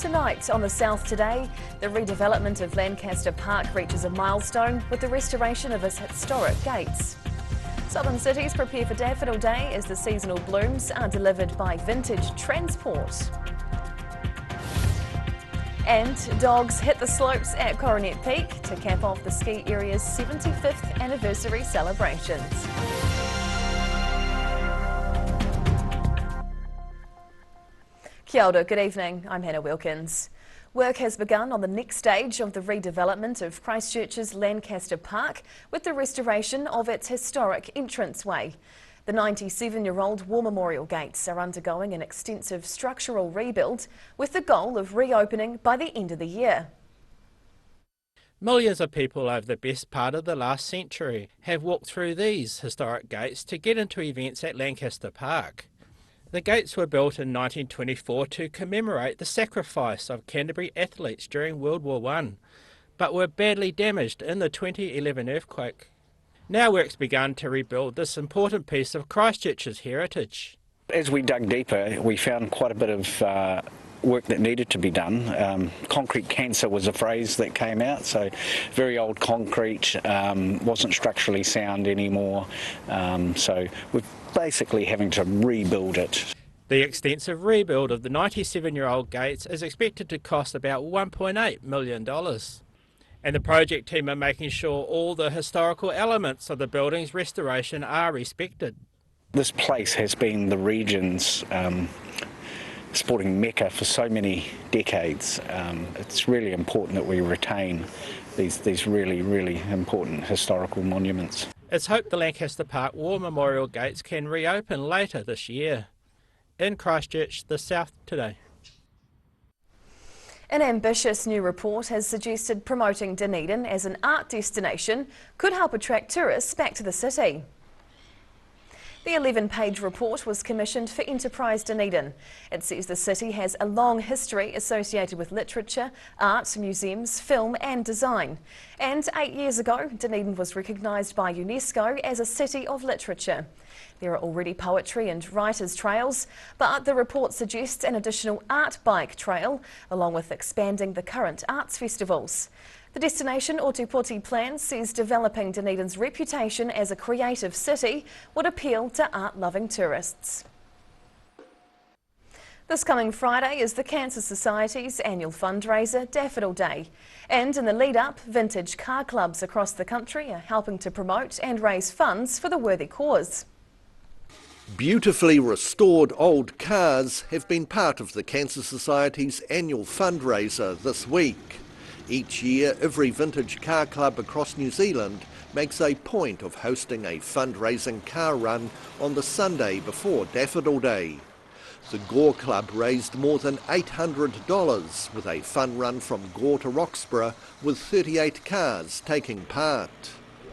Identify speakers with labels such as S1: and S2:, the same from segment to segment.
S1: Tonight on the South Today, the redevelopment of Lancaster Park reaches a milestone with the restoration of its historic gates. Southern cities prepare for Daffodil Day as the seasonal blooms are delivered by vintage transport. And dogs hit the slopes at Coronet Peak to cap off the ski area's 75th anniversary celebrations. Kia ora, good evening, I'm Hannah Wilkins. Work has begun on the next stage of the redevelopment of Christchurch's Lancaster Park with the restoration of its historic entranceway. The 97-year-old War Memorial Gates are undergoing an extensive structural rebuild with the goal of reopening by the end of the year.
S2: Millions of people over the best part of the last century have walked through these historic gates to get into events at Lancaster Park. The gates were built in 1924 to commemorate the sacrifice of Canterbury athletes during World War I, but were badly damaged in the 2011 earthquake. Now work's begun to rebuild this important piece of Christchurch's heritage.
S3: As we dug deeper, we found quite a bit of work that needed to be done. Concrete cancer was a phrase that came out, so very old concrete, wasn't structurally sound anymore, so we're basically having to rebuild it.
S2: The extensive rebuild of the 97-year-old gates is expected to cost about $1.8 million. And the project team are making sure all the historical elements of the building's restoration are respected.
S3: This place has been the region's sporting mecca for so many decades. It's really important that we retain these really important historical monuments.
S2: It's hoped the Lancaster Park War Memorial Gates can reopen later this year. In Christchurch, the South Today.
S1: An ambitious new report has suggested promoting Dunedin as an art destination could help attract tourists back to the city. The 11-page report was commissioned for Enterprise Dunedin. It says the city has a long history associated with literature, art, museums, film and design. And 8 years ago, Dunedin was recognised by UNESCO as a city of literature. There are already poetry and writers' trails, but the report suggests an additional art bike trail, along with expanding the current arts festivals. The Destination Otepoti plan says developing Dunedin's reputation as a creative city would appeal to art-loving tourists. This coming Friday is the Cancer Society's annual fundraiser, Daffodil Day. And in the lead-up, vintage car clubs across the country are helping to promote and raise funds for the worthy cause.
S4: Beautifully restored old cars have been part of the Cancer Society's annual fundraiser this week. Each year, every vintage car club across New Zealand makes a point of hosting a fundraising car run on the Sunday before Daffodil Day. The Gore Club raised more than $800 with a fun run from Gore to Roxburgh with 38 cars taking part.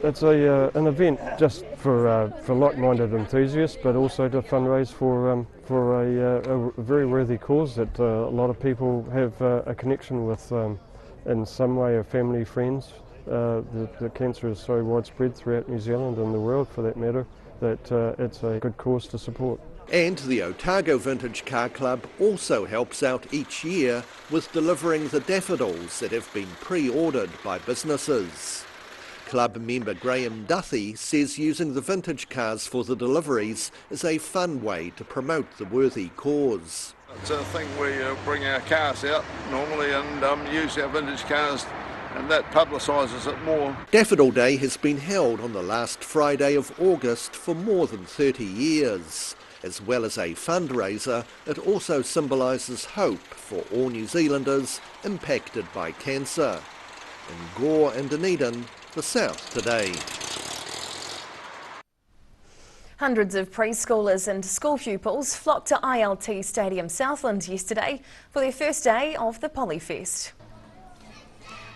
S5: It's an event just for like-minded enthusiasts, but also to fundraise for a very worthy cause that a lot of people have a connection with. In some way, of family, friends. The cancer is so widespread throughout New Zealand and the world for that matter that it's a good cause to support.
S4: And the Otago Vintage Car Club also helps out each year with delivering the daffodils that have been pre-ordered by businesses. Club member Graham Duthie says using the vintage cars for the deliveries is a fun way to promote the worthy cause.
S6: It's a thing we bring our cars out normally and use our vintage cars, and that publicises it more. Daffodil
S4: Day has been held on the last Friday of August for more than 30 years. As well as a fundraiser, it also symbolises hope for all New Zealanders impacted by cancer. In Gore and Dunedin, the South Today.
S1: Hundreds of preschoolers and school pupils flocked to ILT Stadium Southland yesterday for their first day of the Polyfest.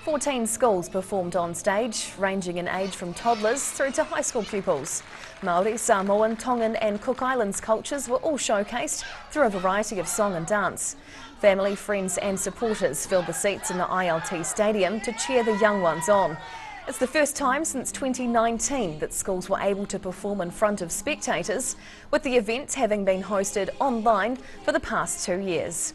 S1: 14 schools performed on stage, ranging in age from toddlers through to high school pupils. Māori, Samoan, Tongan and Cook Islands cultures were all showcased through a variety of song and dance. Family, friends and supporters filled the seats in the ILT Stadium to cheer the young ones on. It's the first time since 2019 that schools were able to perform in front of spectators, with the event having been hosted online for the past 2 years.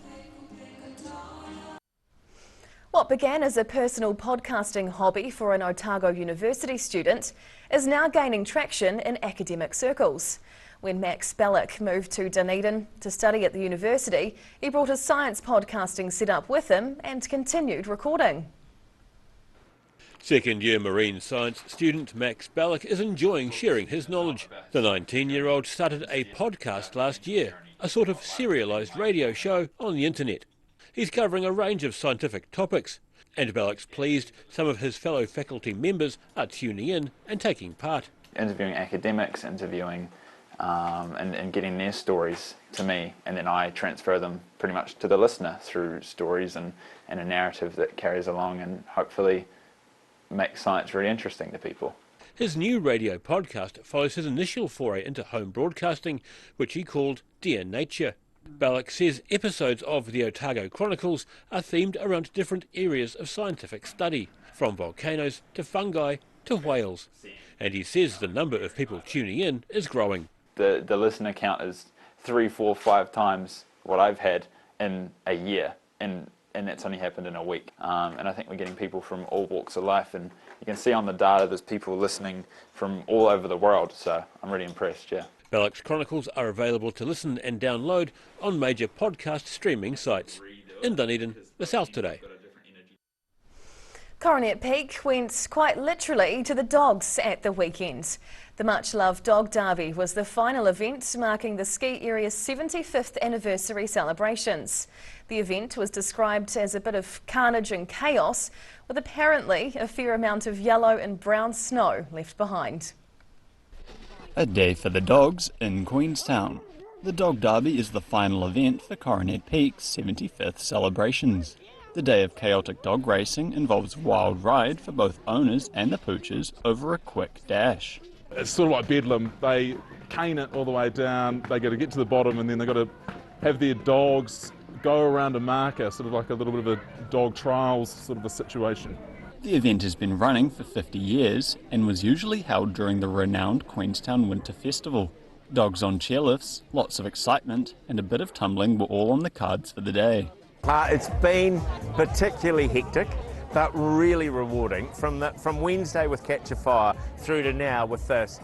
S1: What began as a personal podcasting hobby for an Otago University student is now gaining traction in academic circles. When Max Bellick moved to Dunedin to study at the university, he brought his science podcasting setup with him and continued recording.
S7: Second-year marine science student Max Bellick is enjoying sharing his knowledge. The 19-year-old started a podcast last year, a sort of serialised radio show on the internet. He's covering a range of scientific topics, and Bellick's pleased some of his fellow faculty members are tuning in and taking part.
S8: Interviewing academics, interviewing and getting their stories to me, and then I transfer them pretty much to the listener through stories and a narrative that carries along and hopefully makes science really interesting to people.
S7: His new radio podcast follows his initial foray into home broadcasting, which he called Dear Nature. Bellick says episodes of the Otago Chronicles are themed around different areas of scientific study, from volcanoes to fungi to whales. And he says the number of people tuning in is growing.
S8: The listener count is 3, 4, 5 times what I've had in a year, and that's only happened in a week. And I think we're getting people from all walks of life, and you can see on the data there's people listening from all over the world, so I'm really impressed, yeah.
S7: Bellick's Chronicles are available to listen and download on major podcast streaming sites. In Dunedin, the South Today.
S1: Coronet Peak went quite literally to the dogs at the weekend. The much-loved Dog Derby was the final event marking the ski area's 75th anniversary celebrations. The event was described as a bit of carnage and chaos, with apparently a fair amount of yellow and brown snow left behind.
S9: A day for the dogs in Queenstown. The Dog Derby is the final event for Coronet Peak's 75th celebrations. The day of chaotic dog racing involves wild ride for both owners and the poochers over a quick dash.
S10: It's sort of like Bedlam. They cane it all the way down, they got to get to the bottom, and then they've got to have their dogs go around a marker, sort of like a little bit of a dog trials sort of a situation.
S9: The event has been running for 50 years and was usually held during the renowned Queenstown Winter Festival. Dogs on chairlifts, lots of excitement and a bit of tumbling were all on the cards for the day.
S11: It's been particularly hectic, but really rewarding. From Wednesday with Catch a Fire through to now with this,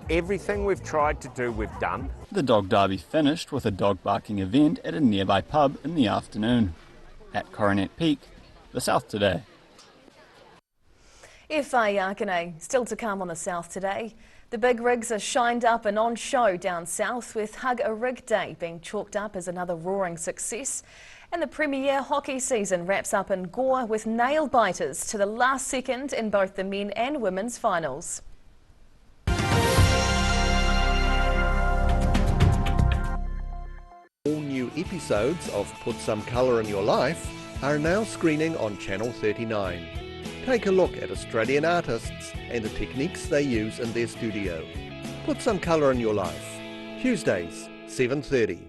S11: everything we've tried to do, we've done.
S9: The Dog Derby finished with a dog barking event at a nearby pub in the afternoon. At Coronet Peak, the South Today.
S1: Whai Akane, still to come on the South Today. The big rigs are shined up and on show down south, with Hug a Rig Day being chalked up as another roaring success. And the Premier hockey season wraps up in Gore with nail biters to the last second in both the men and women's finals.
S4: All new episodes of Put Some Colour in Your Life are now screening on Channel 39. Take a look at Australian artists and the techniques they use in their studio. Put Some Colour in Your Life. Tuesdays, 7:30.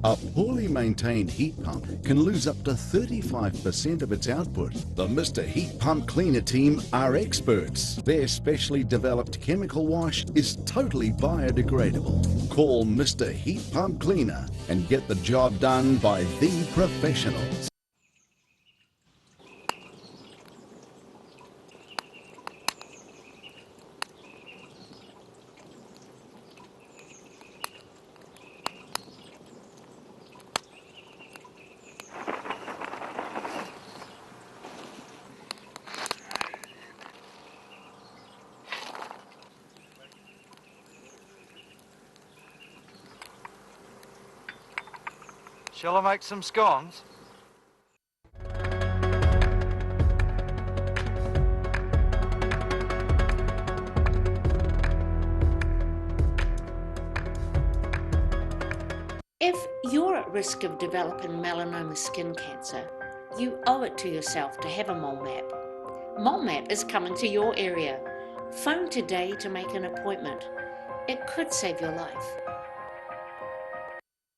S12: A poorly maintained heat pump can lose up to 35% of its output. The Mr. Heat Pump Cleaner team are experts. Their specially developed chemical wash is totally biodegradable. Call Mr. Heat Pump Cleaner and get the job done by the professionals.
S13: Shall I make some scones?
S14: If you're at risk of developing melanoma skin cancer, you owe it to yourself to have a mole map. MolMat is coming to your area. Phone today to make an appointment. It could save your life.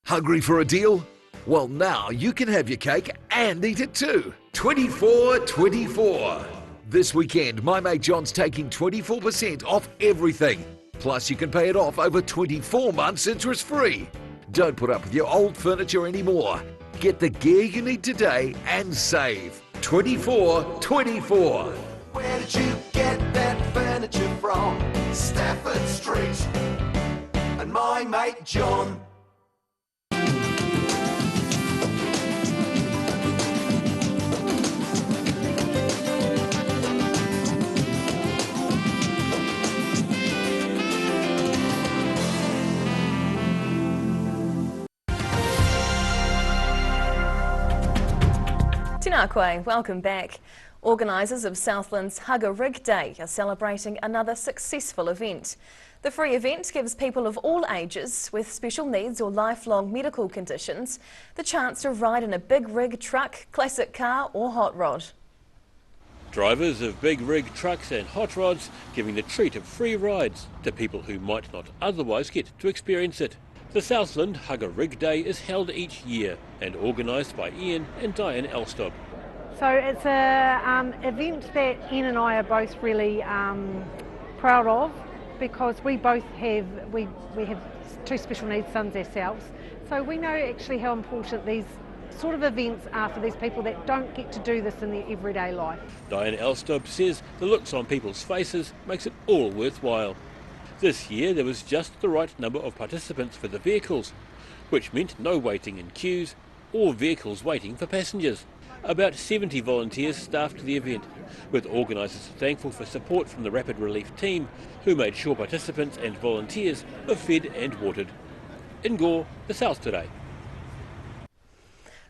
S13: Hungry for a deal? Well, now you can have your cake and eat it too. 24/24. This weekend, my mate John's taking 24% off everything. Plus, you can pay it off over 24 months interest-free. Don't put up with your old furniture anymore. Get the gear you need today and save. 24/24.
S15: Where did you get that furniture from? Stafford Street. And my mate John.
S1: Tēnā koe, welcome back. Organisers of Southland's Hug a Rig Day are celebrating another successful event. The free event gives people of all ages with special needs or lifelong medical conditions the chance to ride in a big rig truck, classic car or hot rod.
S7: Drivers of big rig trucks and hot rods giving the treat of free rides to people who might not otherwise get to experience it. The Southland Hug a Rig Day is held each year and organised by Ian and Diane Elstob.
S16: So it's an event that Ian and I are both really proud of, because we both have we have two special needs sons ourselves. So we know actually how important these sort of events are for these people that don't get to do this in their everyday life.
S7: Diane Elstob says the looks on people's faces makes it all worthwhile. This year there was just the right number of participants for the vehicles, which meant no waiting in queues or vehicles waiting for passengers. About 70 volunteers staffed the event, with organisers thankful for support from the Rapid Relief team, who made sure participants and volunteers were fed and watered. In Gore, the South Today.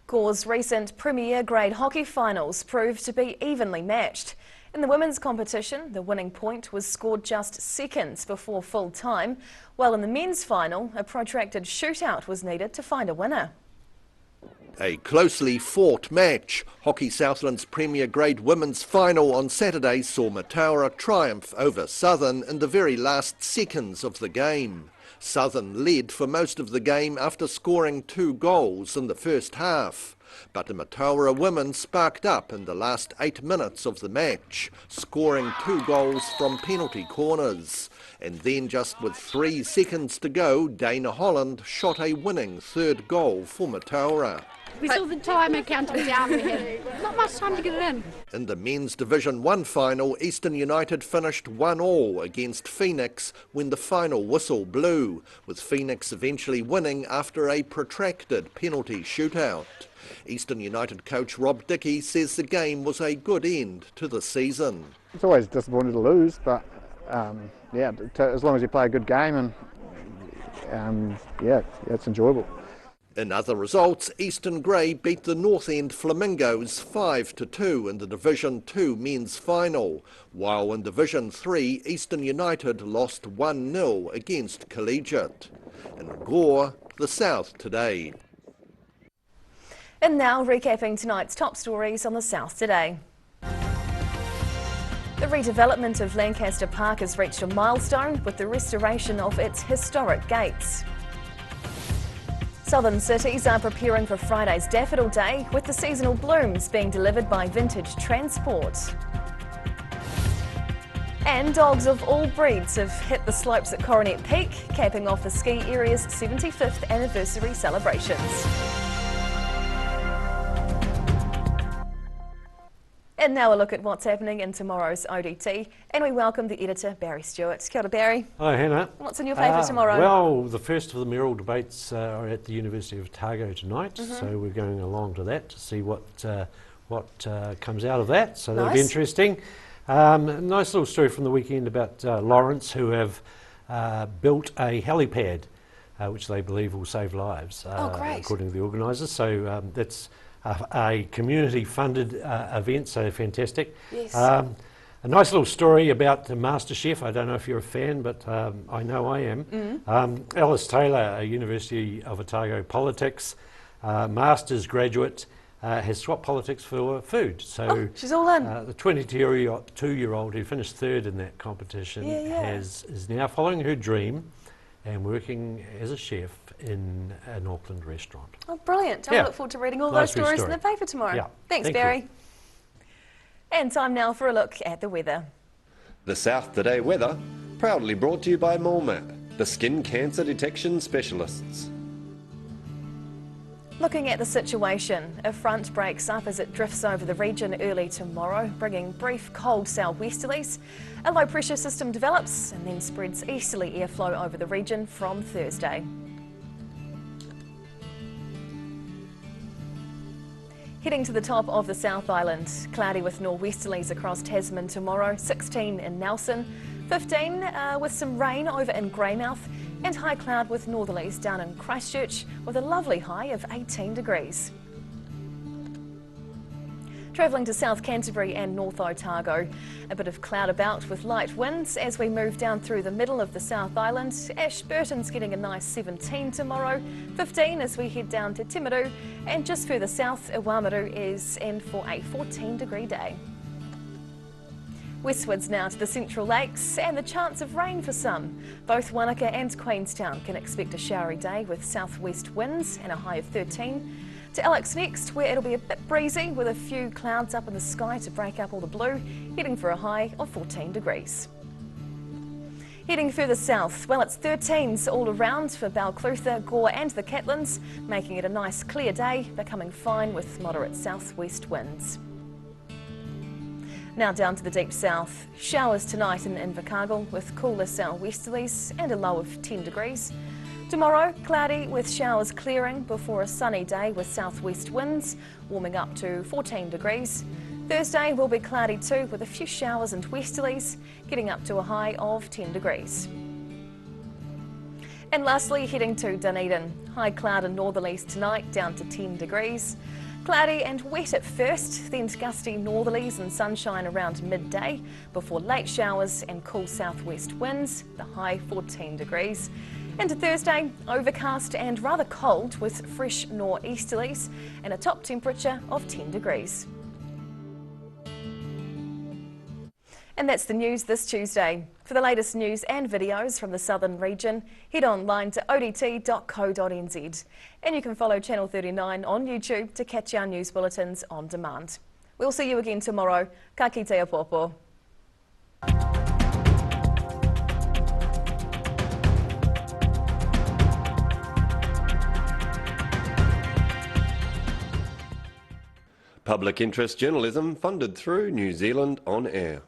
S1: Gore's recent Premier Grade hockey finals proved to be evenly matched. In the women's competition, the winning point was scored just seconds before full time, while in the men's final, a protracted shootout was needed to find a winner.
S4: A closely fought match. Hockey Southland's Premier Grade women's final on Saturday saw Mataura triumph over Southern in the very last seconds of the game. Southern led for most of the game after scoring 2 goals in the first half. But the Mataura women sparked up in the last 8 minutes of the match, scoring 2 goals from penalty corners. And then, just with 3 seconds to go, Dana Holland shot a winning 3rd goal for Mataura.
S17: We saw the timer counting down. We had not much time to get it in.
S4: In the men's Division 1 final, Eastern United finished 1-1 against Phoenix when the final whistle blew, with Phoenix eventually winning after a protracted penalty shootout. Eastern United coach Rob Dickey says the game was a good end to the season.
S18: It's always disappointing to lose, but yeah, as long as you play a good game, and yeah, it's enjoyable.
S4: In other results, Eastern Grey beat the North End Flamingos 5-2 in the Division 2 men's final, while in Division 3 Eastern United lost 1-0 against Collegiate. In Gore, the South Today.
S1: And now recapping tonight's top stories on the South Today. The redevelopment of Lancaster Park has reached a milestone with the restoration of its historic gates. Southern cities are preparing for Friday's Daffodil Day, with the seasonal blooms being delivered by Vintage Transport. And dogs of all breeds have hit the slopes at Coronet Peak, capping off the ski area's 75th anniversary celebrations. And now a look at what's happening in tomorrow's ODT, and we welcome the editor Barry Stewart. Kia ora, Barry.
S19: Hi Hannah.
S1: What's in your paper tomorrow?
S19: Well, the first of the mayoral debates are at the University of Otago tonight, so we're going along to that to see what comes out of that, so that'll be interesting. Nice little story from the weekend about Lawrence, who have built a helipad which they believe will save lives, according to the organisers. So that's a community-funded event, so fantastic. Yes. A nice little story about the MasterChef. I don't know if you're a fan, but I know I am. Alice Taylor, a University of Otago politics, master's graduate, has swapped politics for food. So
S1: she's all in.
S19: The 22-year-old who finished third in that competition is now following her dream and working as a chef in an Auckland restaurant.
S1: Oh, brilliant. I look forward to reading all those stories in the paper tomorrow.
S19: Yeah.
S1: Thanks, Barry. And time now for a look at the weather.
S20: The South Today weather, proudly brought to you by MoleMap, the skin cancer detection specialists.
S1: Looking at the situation, a front breaks up as it drifts over the region early tomorrow, bringing brief cold southwesterlies. A low pressure system develops and then spreads easterly airflow over the region from Thursday. Heading to the top of the South Island, cloudy with nor'westerlies across Tasman tomorrow, 16 in Nelson, 15 with some rain over in Greymouth, and high cloud with northerlies down in Christchurch with a lovely high of 18 degrees. Travelling to South Canterbury and North Otago, a bit of cloud about with light winds as we move down through the middle of the South Island. Ashburton's getting a nice 17 tomorrow, 15 as we head down to Timaru, and just further south, Iwamiru is in for a 14-degree day. Westwards now to the Central Lakes and the chance of rain for some. Both Wanaka and Queenstown can expect a showery day with southwest winds and a high of 13. To Alex next, where it'll be a bit breezy with a few clouds up in the sky to break up all the blue, heading for a high of 14 degrees. Heading further south, well, it's 13s all around for Balclutha, Gore and the Catlins, making it a nice clear day, becoming fine with moderate southwest winds. Now down to the deep south. Showers tonight in Invercargill with cooler southwesterlies and a low of 10 degrees. Tomorrow, cloudy with showers clearing before a sunny day with southwest winds, warming up to 14 degrees. Thursday will be cloudy too with a few showers and westerlies, getting up to a high of 10 degrees. And lastly, heading to Dunedin. High cloud and northerlies tonight, down to 10 degrees. Cloudy and wet at first, then gusty northerlies and sunshine around midday before late showers and cool southwest winds, the high 14 degrees. Into Thursday, overcast and rather cold with fresh nor'easterlies and a top temperature of 10 degrees. And that's the news this Tuesday. For the latest news and videos from the southern region, head online to odt.co.nz. And you can follow Channel 39 on YouTube to catch our news bulletins on demand. We'll see you again tomorrow. Ka kite a popo.
S20: Public interest journalism funded through New Zealand On Air.